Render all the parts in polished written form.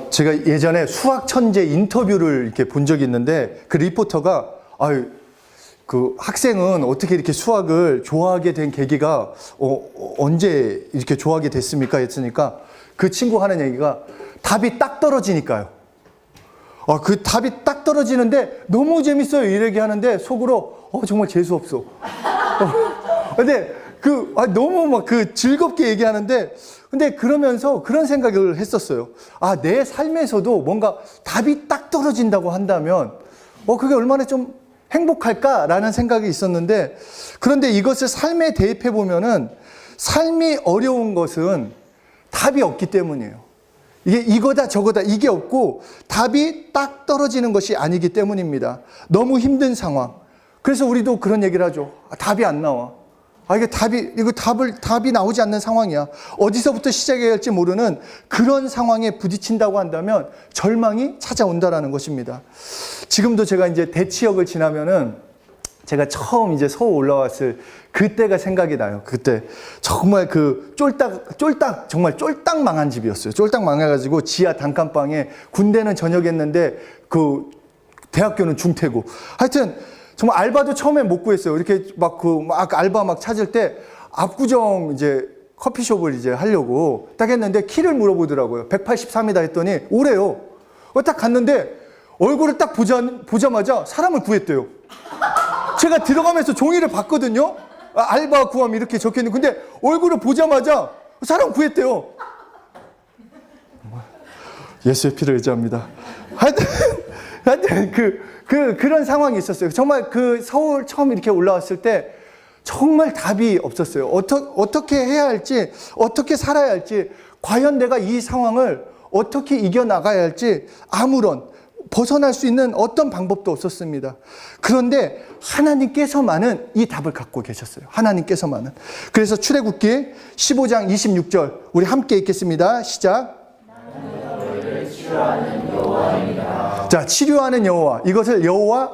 제가 예전에 수학 천재 인터뷰를 이렇게 본 적이 있는데 그 리포터가 그 학생은 어떻게 이렇게 수학을 좋아하게 된 계기가 언제 이렇게 좋아하게 됐습니까? 했으니까 그 친구 하는 얘기가 답이 딱 떨어지니까요. 그 답이 딱 떨어지는데 너무 재밌어요. 이렇게 하는데 속으로 정말 재수 없어. 근데 너무 막 즐겁게 얘기하는데 근데 그러면서 그런 생각을 했었어요. 내 삶에서도 뭔가 답이 딱 떨어진다고 한다면 그게 얼마나 좀 행복할까라는 생각이 있었는데 그런데 이것을 삶에 대입해 보면은 삶이 어려운 것은 답이 없기 때문이에요. 이게 이거다 저거다 이게 없고 답이 딱 떨어지는 것이 아니기 때문입니다. 너무 힘든 상황. 그래서 우리도 그런 얘기를 하죠. 답이 안 나와. 답이 나오지 않는 상황이야. 어디서부터 시작해야 할지 모르는 그런 상황에 부딪힌다고 한다면 절망이 찾아온다라는 것입니다. 지금도 제가 이제 대치역을 지나면은 제가 처음 이제 서울 올라왔을 그때가 생각이 나요. 그때 정말 정말 쫄딱 망한 집이었어요. 쫄딱 망해가지고 지하 단칸방에 군대는 전역했는데 대학교는 중퇴고. 하여튼 정말 알바도 처음에 못 구했어요. 이렇게 막 알바 찾을 때 압구정 이제 커피숍을 이제 하려고 딱 했는데 키를 물어보더라고요. 183이다 했더니 오래요. 딱 갔는데 얼굴을 딱 보자마자 사람을 구했대요. 제가 들어가면서 종이를 봤거든요. 알바 구함 이렇게 적혀있는. 근데 얼굴을 보자마자 사람 구했대요. 예수의 피를 의지합니다. 하여튼 그런 상황이 있었어요. 정말 서울 처음 이렇게 올라왔을 때 정말 답이 없었어요. 어떻게 해야 할지, 어떻게 살아야 할지, 과연 내가 이 상황을 어떻게 이겨나가야 할지 아무런 벗어날 수 있는 어떤 방법도 없었습니다. 그런데 하나님께서만은 이 답을 갖고 계셨어요. 하나님께서만은. 그래서 출애굽기 15장 26절 우리 함께 읽겠습니다. 시작. 자, 치료하는 여호와. 이것을 여호와,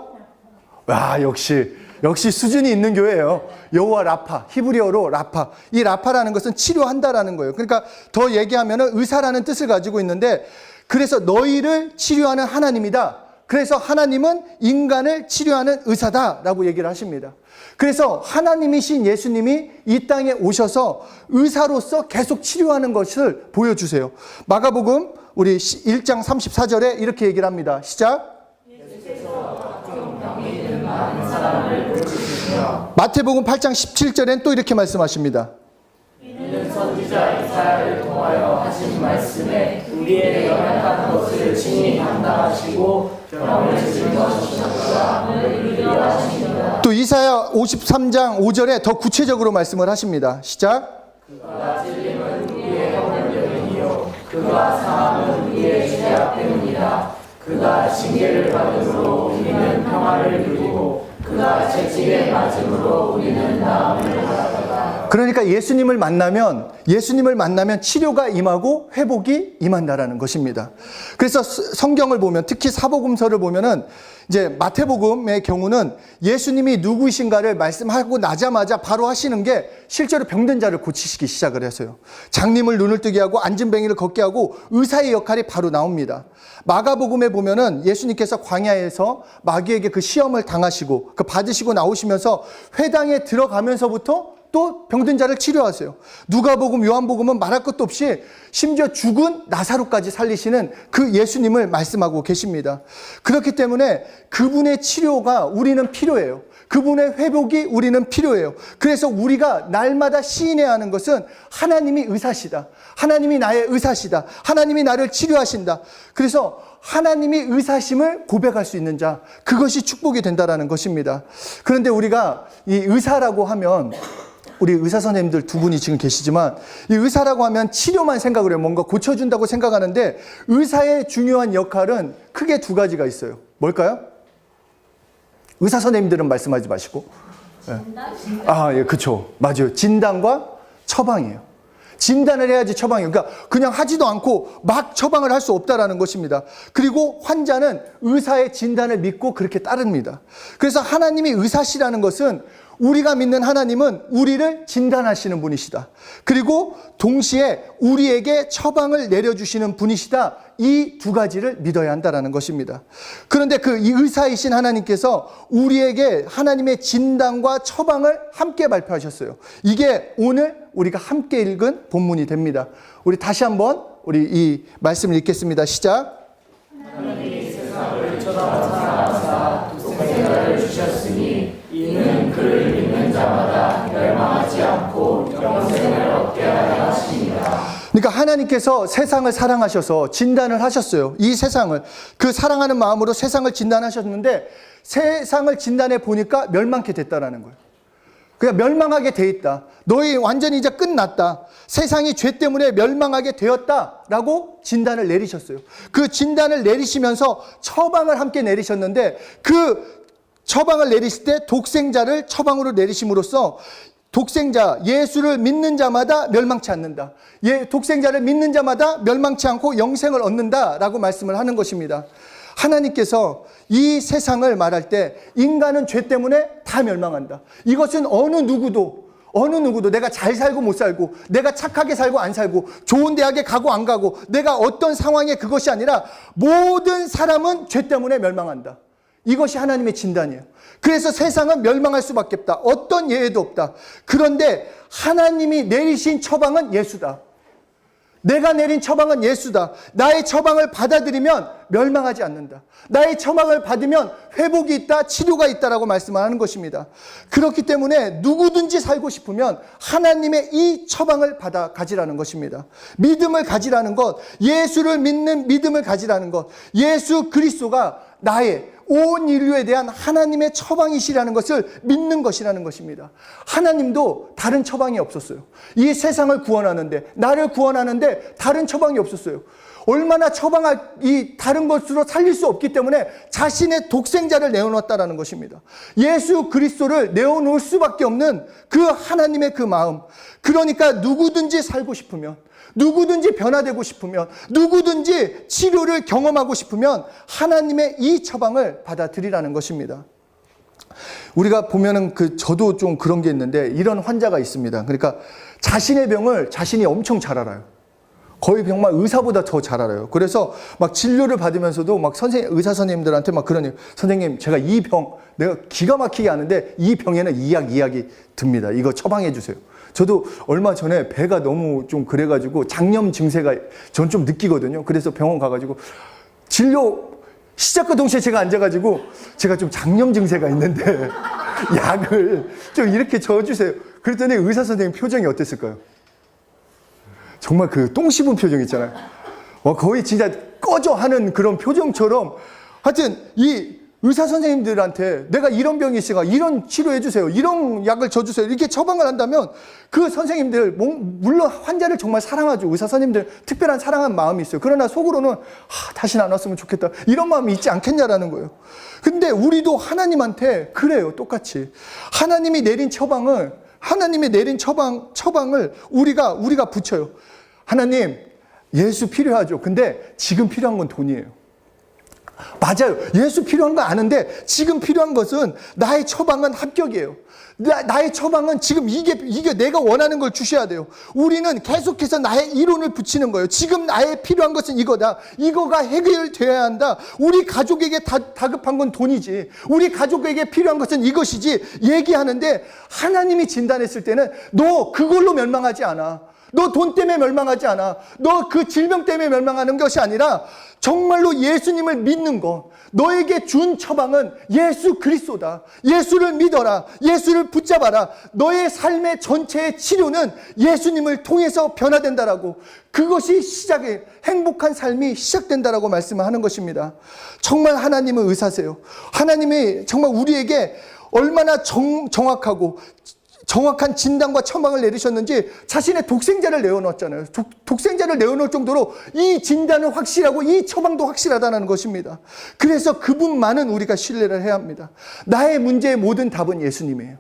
역시 수준이 있는 교회예요. 여호와 라파, 히브리어로 라파. 이 라파라는 것은 치료한다라는 거예요. 그러니까 더 얘기하면은 의사라는 뜻을 가지고 있는데 그래서 너희를 치료하는 하나님이다. 그래서 하나님은 인간을 치료하는 의사다라고 얘기를 하십니다. 그래서 하나님이신 예수님이 이 땅에 오셔서 의사로서 계속 치료하는 것을 보여주세요. 마가복음 우리 1장 34절에 이렇게 얘기를 합니다. 시작. 마태복음 8장 17절엔 또 이렇게 말씀하십니다. 이는 선지자 이사야를 통하여 하신 말씀에 우리의 연약한 것을 친히 담당하시고 병을 짊어지셨다. 또 이사야 53장 5절에 더 구체적으로 말씀을 하십니다. 시작. 그가 찔림은 우리의 허물됨이요 그가 상함은 우리의 죄악 때문이다. 그가 징계를 받음으로 우리는 평화를 누리고 그가 채찍에 맞음으로 우리는 나음을 받았다. 그러니까 예수님을 만나면 치료가 임하고 회복이 임한다라는 것입니다. 그래서 성경을 보면 특히 사복음서를 보면은 이제 마태복음의 경우는 예수님이 누구이신가를 말씀하고 나자마자 바로 하시는 게 실제로 병든 자를 고치시기 시작을 했어요. 장님을 눈을 뜨게 하고 앉은 뱅이를 걷게 하고 의사의 역할이 바로 나옵니다. 마가복음에 보면은 예수님께서 광야에서 마귀에게 그 시험을 당하시고 받으시고 나오시면서 회당에 들어가면서부터 또 병든 자를 치료하세요. 누가복음, 요한복음은 말할 것도 없이 심지어 죽은 나사로까지 살리시는 그 예수님을 말씀하고 계십니다. 그렇기 때문에 그분의 치료가 우리는 필요해요. 그분의 회복이 우리는 필요해요. 그래서 우리가 날마다 시인해야 하는 것은 하나님이 의사시다. 하나님이 나의 의사시다. 하나님이 나를 치료하신다. 그래서 하나님이 의사심을 고백할 수 있는 자, 그것이 축복이 된다라는 것입니다. 그런데 우리가 이 의사라고 하면 우리 의사 선생님들 두 분이 지금 계시지만 이 의사라고 하면 치료만 생각을 해요. 뭔가 고쳐준다고 생각하는데 의사의 중요한 역할은 크게 두 가지가 있어요. 뭘까요? 의사 선생님들은 말씀하지 마시고. 진단? 예, 그렇죠. 맞아요. 진단과 처방이에요. 진단을 해야지 처방이에요. 그러니까 그냥 하지도 않고 막 처방을 할 수 없다라는 것입니다. 그리고 환자는 의사의 진단을 믿고 그렇게 따릅니다. 그래서 하나님이 의사시라는 것은 우리가 믿는 하나님은 우리를 진단하시는 분이시다. 그리고 동시에 우리에게 처방을 내려주시는 분이시다. 이 두 가지를 믿어야 한다는 것입니다. 그런데 이 의사이신 하나님께서 우리에게 하나님의 진단과 처방을 함께 발표하셨어요. 이게 오늘 우리가 함께 읽은 본문이 됩니다. 우리 다시 한번 우리 이 말씀을 읽겠습니다. 시작. 하나님이 세상을 처다 사랑하사 독생자를 주셨으니 이는 그를 믿는 자마다 멸망하지 않고 영생을 얻게 하려 하심이라. 그러니까 하나님께서 세상을 사랑하셔서 진단을 하셨어요. 이 세상을, 그 사랑하는 마음으로 세상을 진단하셨는데 세상을 진단해 보니까 멸망케 됐다라는 거예요. 그냥 멸망하게 돼 있다. 너희 완전히 이제 끝났다. 세상이 죄 때문에 멸망하게 되었다라고 진단을 내리셨어요. 그 진단을 내리시면서 처방을 함께 내리셨는데 그 처방을 내리실 때 독생자를 처방으로 내리심으로써 독생자 예수를 믿는 자마다 멸망치 않는다. 독생자를 믿는 자마다 멸망치 않고 영생을 얻는다라고 말씀을 하는 것입니다. 하나님께서 이 세상을 말할 때 인간은 죄 때문에 다 멸망한다. 이것은 어느 누구도 내가 잘 살고 못 살고, 내가 착하게 살고 안 살고, 좋은 대학에 가고 안 가고, 내가 어떤 상황에 그것이 아니라 모든 사람은 죄 때문에 멸망한다. 이것이 하나님의 진단이에요. 그래서 세상은 멸망할 수밖에 없다. 어떤 예외도 없다. 그런데 하나님이 내리신 처방은 예수다. 내가 내린 처방은 예수다. 나의 처방을 받아들이면 멸망하지 않는다. 나의 처방을 받으면 회복이 있다, 치료가 있다라고 말씀하는 것입니다. 그렇기 때문에 누구든지 살고 싶으면 하나님의 이 처방을 받아 가지라는 것입니다. 믿음을 가지라는 것, 예수를 믿는 믿음을 가지라는 것, 예수 그리스도가 나의 온 인류에 대한 하나님의 처방이시라는 것을 믿는 것이라는 것입니다. 하나님도 다른 처방이 없었어요. 이 세상을 구원하는데, 나를 구원하는데 다른 처방이 없었어요. 얼마나 처방할 이 다른 것으로 살릴 수 없기 때문에 자신의 독생자를 내어놓았다라는 것입니다. 예수 그리스도를 내어놓을 수밖에 없는 그 하나님의 그 마음. 그러니까 누구든지 살고 싶으면, 누구든지 변화되고 싶으면, 누구든지 치료를 경험하고 싶으면 하나님의 이 처방을 받아들이라는 것입니다. 우리가 보면은 저도 좀 그런 게 있는데 이런 환자가 있습니다. 그러니까 자신의 병을 자신이 엄청 잘 알아요. 거의 정말 의사보다 더 잘 알아요. 그래서 막 진료를 받으면서도 막 의사 선생님들한테 막 그러니, 선생님, 제가 이 병, 내가 기가 막히게 아는데 이 병에는 이 약이 듭니다. 이거 처방해 주세요. 저도 얼마 전에 배가 너무 좀 그래가지고 장염 증세가 전 좀 느끼거든요. 그래서 병원 가가지고 진료 시작과 동시에 제가 앉아가지고 제가 좀 장염 증세가 있는데 약을 좀 이렇게 줘주세요. 그랬더니 의사 선생님 표정이 어땠을까요? 정말 똥 씹은 표정 있잖아요. 거의 진짜 꺼져 하는 그런 표정처럼, 하여튼 이 의사 선생님들한테 내가 이런 병이 있으니까 이런 치료해 주세요, 이런 약을 줘주세요, 이렇게 처방을 한다면 그 선생님들, 물론 환자를 정말 사랑하죠. 의사 선생님들 특별한 사랑하는 마음이 있어요. 그러나 속으로는 다시는 안 왔으면 좋겠다, 이런 마음이 있지 않겠냐라는 거예요. 근데 우리도 하나님한테 그래요. 똑같이 하나님이 내린 처방을 우리가 붙여요. 하나님, 예수 필요하죠. 근데 지금 필요한 건 돈이에요. 맞아요. 예수 필요한 거 아는데 지금 필요한 것은 나의 처방은 합격이에요. 나의 처방은 지금 이게 내가 원하는 걸 주셔야 돼요. 우리는 계속해서 나의 이론을 붙이는 거예요. 지금 나의 필요한 것은 이거다. 이거가 해결되어야 한다. 우리 가족에게 다급한 건 돈이지, 우리 가족에게 필요한 것은 이것이지 얘기하는데, 하나님이 진단했을 때는 너 그걸로 멸망하지 않아. 너 돈 때문에 멸망하지 않아. 너 그 질병 때문에 멸망하는 것이 아니라 정말로 예수님을 믿는 것. 너에게 준 처방은 예수 그리스도다. 예수를 믿어라. 예수를 붙잡아라. 너의 삶의 전체의 치료는 예수님을 통해서 변화된다라고. 그것이 시작의 행복한 삶이 시작된다라고 말씀을 하는 것입니다. 정말 하나님은 의사세요. 하나님이 정말 우리에게 얼마나 정확하고 정확한 진단과 처방을 내리셨는지 자신의 독생자를 내어놓았잖아요. 독생자를 내어놓을 정도로 이 진단은 확실하고 이 처방도 확실하다는 것입니다. 그래서 그분만은 우리가 신뢰를 해야 합니다. 나의 문제의 모든 답은 예수님이에요.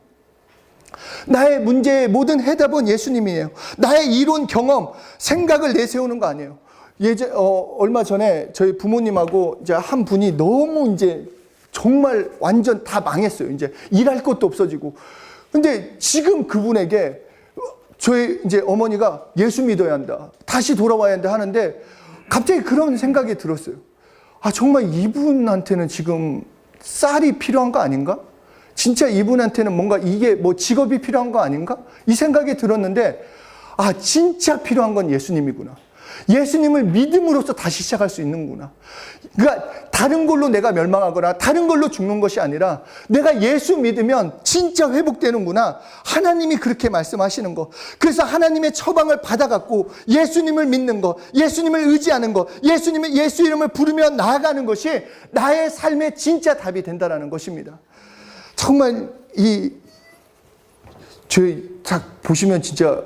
나의 문제의 모든 해답은 예수님이에요. 나의 이론, 경험, 생각을 내세우는 거 아니에요. 얼마 전에 저희 부모님하고 이제 한 분이 너무 이제 정말 완전 다 망했어요. 이제 일할 것도 없어지고. 근데 지금 그분에게 저희 이제 어머니가 예수 믿어야 한다, 다시 돌아와야 한다 하는데 갑자기 그런 생각이 들었어요. 아, 정말 이분한테는 지금 쌀이 필요한 거 아닌가? 진짜 이분한테는 뭔가 이게 뭐 직업이 필요한 거 아닌가? 이 생각이 들었는데, 아, 진짜 필요한 건 예수님이구나. 예수님을 믿음으로써 다시 시작할 수 있는구나. 그러니까 다른 걸로 내가 멸망하거나 다른 걸로 죽는 것이 아니라 내가 예수 믿으면 진짜 회복되는구나. 하나님이 그렇게 말씀하시는 거. 그래서 하나님의 처방을 받아갖고 예수님을 믿는 거, 예수님을 의지하는 거, 예수 이름을 부르며 나아가는 것이 나의 삶의 진짜 답이 된다는 것입니다. 정말 저희 딱 보시면 진짜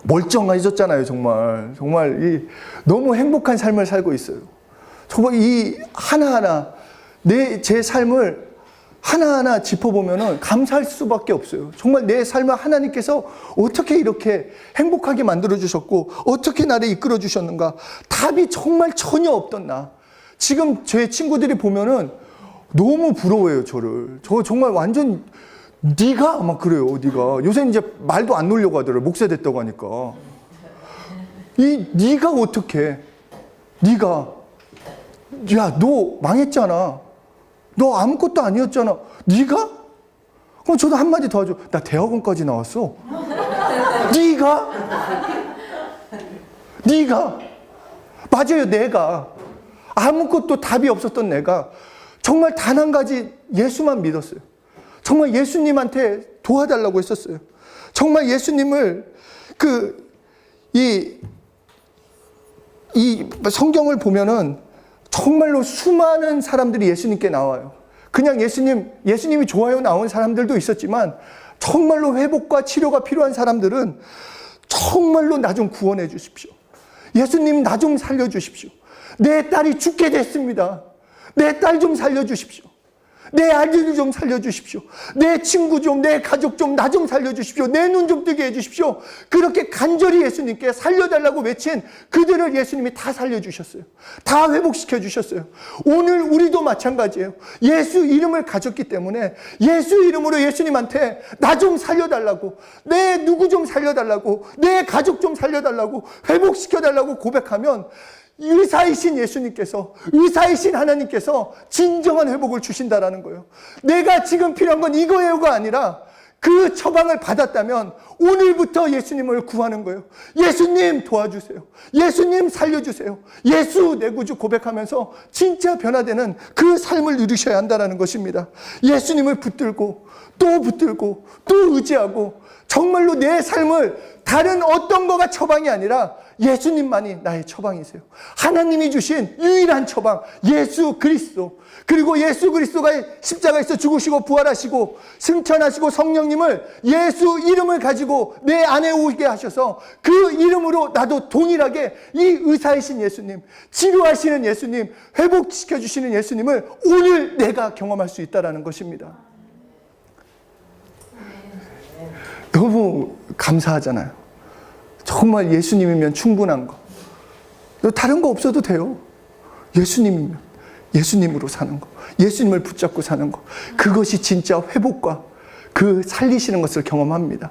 멀쩡해졌잖아요. 정말 너무 행복한 삶을 살고 있어요. 정말 이 하나하나 제 삶을 하나하나 짚어보면은 감사할 수밖에 없어요. 정말 내 삶을 하나님께서 어떻게 이렇게 행복하게 만들어 주셨고 어떻게 나를 이끌어 주셨는가. 답이 정말 전혀 없던 나. 지금 제 친구들이 보면은 너무 부러워해요. 저 정말 완전 네가 막 그래요. 네가 요새 이제 말도 안 놀려고 하더라고요. 목사 됐다고 하니까. 네가 어떻게? 네가 야, 너 망했잖아. 너 아무것도 아니었잖아. 네가? 그럼 저도 한마디 더 하죠. 나 대학원까지 나왔어. 네가 맞아요. 내가 아무것도 답이 없었던 내가 정말 단 한 가지 예수만 믿었어요. 정말 예수님한테 도와달라고 했었어요. 정말 예수님을 이 성경을 보면은 정말로 수많은 사람들이 예수님께 나와요. 그냥 예수님이 좋아요 나온 사람들도 있었지만 정말로 회복과 치료가 필요한 사람들은 정말로 나 좀 구원해 주십시오. 예수님 나 좀 살려 주십시오. 내 딸이 죽게 됐습니다. 내 딸 좀 살려 주십시오. 내 아들을 좀 살려주십시오. 내 친구 좀, 내 가족 좀, 나 좀 살려주십시오. 내 눈 좀 뜨게 해주십시오. 그렇게 간절히 예수님께 살려달라고 외친 그들을 예수님이 다 살려주셨어요. 다 회복시켜 주셨어요. 오늘 우리도 마찬가지예요. 예수 이름을 가졌기 때문에 예수 이름으로 예수님한테 나 좀 살려달라고, 내 누구 좀 살려달라고, 내 가족 좀 살려달라고, 회복시켜달라고 고백하면 의사이신 예수님께서, 의사이신 하나님께서 진정한 회복을 주신다라는 거예요. 내가 지금 필요한 건 이거예요가 아니라 그 처방을 받았다면 오늘부터 예수님을 구하는 거예요. 예수님 도와주세요. 예수님 살려주세요. 예수 내 구주 고백하면서 진짜 변화되는 그 삶을 누리셔야 한다는 것입니다. 예수님을 붙들고 또 의지하고 정말로 내 삶을 다른 어떤 거가 처방이 아니라 예수님만이 나의 처방이세요. 하나님이 주신 유일한 처방 예수 그리스도, 그리고 예수 그리스도가 십자가에서 죽으시고 부활하시고 승천하시고 성령님을 예수 이름을 가지고 내 안에 오게 하셔서 그 이름으로 나도 동일하게 이 의사이신 예수님, 치료하시는 예수님, 회복시켜 주시는 예수님을 오늘 내가 경험할 수 있다는 것입니다. 너무 감사하잖아요. 정말 예수님이면 충분한 거. 다른 거 없어도 돼요. 예수님이면 예수님으로 사는 거, 예수님을 붙잡고 사는 거, 그것이 진짜 회복과 그 살리시는 것을 경험합니다.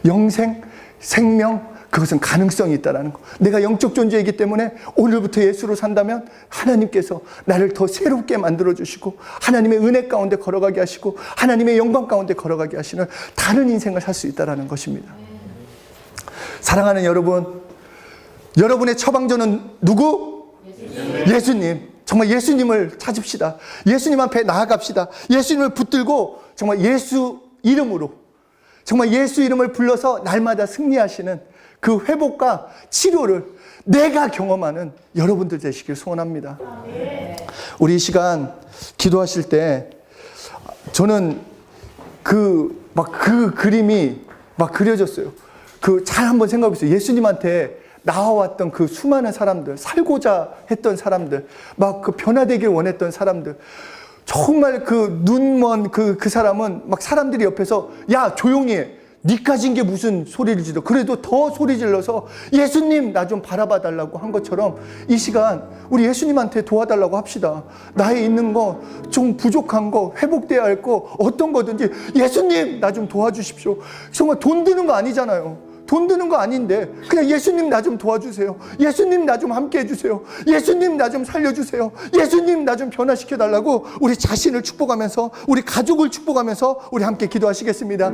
영생, 생명, 그것은 가능성이 있다는 거. 내가 영적 존재이기 때문에 오늘부터 예수로 산다면 하나님께서 나를 더 새롭게 만들어주시고 하나님의 은혜 가운데 걸어가게 하시고 하나님의 영광 가운데 걸어가게 하시는 다른 인생을 살 수 있다는 것입니다. 사랑하는 여러분, 여러분의 처방전은 누구? 예수님. 정말 예수님을 찾읍시다. 예수님 앞에 나아갑시다. 예수님을 붙들고 정말 예수 이름으로, 정말 예수 이름을 불러서 날마다 승리하시는 그 회복과 치료를 내가 경험하는 여러분들 되시길 소원합니다. 우리 이 시간 기도하실 때 저는 그 그림이 막 그려졌어요. 잘 한번 생각해 보세요. 예수님한테 나와왔던 그 수많은 사람들, 살고자 했던 사람들, 막 그 변화되길 원했던 사람들, 정말 그 눈먼 그 사람은 막 사람들이 옆에서 야 조용히 해, 니 가진 게 무슨 소리를 질러. 그래도 더 소리 질러서 예수님 나 좀 바라봐 달라고 한 것처럼 이 시간 우리 예수님한테 도와달라고 합시다. 나에 있는 거 좀 부족한 거 회복돼야 할 거 어떤 거든지 예수님 나 좀 도와주십시오. 정말 돈 드는 거 아니잖아요. 돈 드는 거 아닌데 그냥 예수님 나 좀 도와주세요. 예수님 나 좀 함께 해주세요. 예수님 나 좀 살려주세요. 예수님 나 좀 변화시켜 달라고 우리 자신을 축복하면서 우리 가족을 축복하면서 우리 함께 기도하시겠습니다.